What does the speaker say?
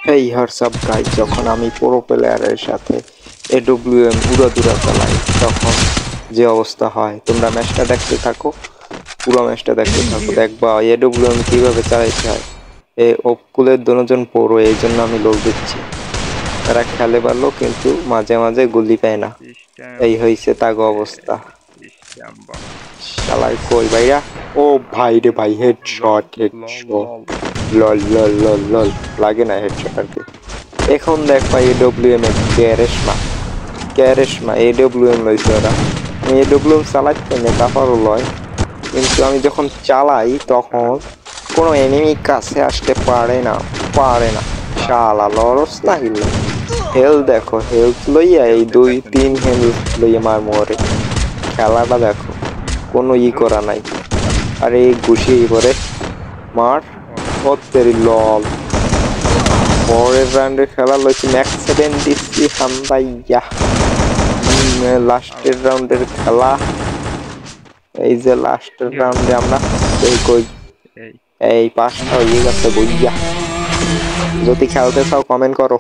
হেই WhatsApp guys, যখন আমি pro প্লেয়ারের সাথে এডব্লিউএম উড়াদুরা চালাই তখন যে অবস্থা হয় তোমরা ম্যাচটা দেখতে থাকো, পুরো ম্যাচটা দেখতে থাকো, দেখবা এডব্লিউএম কিভাবে চালাইতে হয়। এই ওপকুলের দুজন প্রো, এই জন্য আমি লোক দিচ্ছি। তারা খেলে পারলো কিন্তু মাঝে মাঝে গুলি পায় না, এই হয়েছে তাগো অবস্থা। শালাই কই ভাইয়া? ও ভাই রে ভাই, হেডশট হেডশট, লল লল লল লল, লাগে না হেডশট আর কি। এখন দেখ ভাই এডব্লিউএম এর ক্যারেশমা এডব্লিউএম লইছে ওরা। আমি এডব্লিউএম চালাচ্ছি না, কাপারও লয়, কিন্তু আমি যখন চালাই তখন কোনো এনিমি কাছে আসতে পারে না। শালা লরস না হিল। হেল দেখো, হেলথ লইয়া এই 2-3 হেলথ লইয়া মার মোরে। খেলাটা দেখো, কোনো করা নাই। আরে ঘুষি করে মার হত্যারি লল। পরের রাউন্ডের খেলা লইছি ম্যাক্স 7 দিচ্ছি হামদাইয়া। লাস্টের রাউন্ডের খেলা, এই যে লাস্টের রাউন্ডে আমরা এই 5টা হয়ে গেছে বইয়া। যদি খেলতে চাও কমেন্ট করো।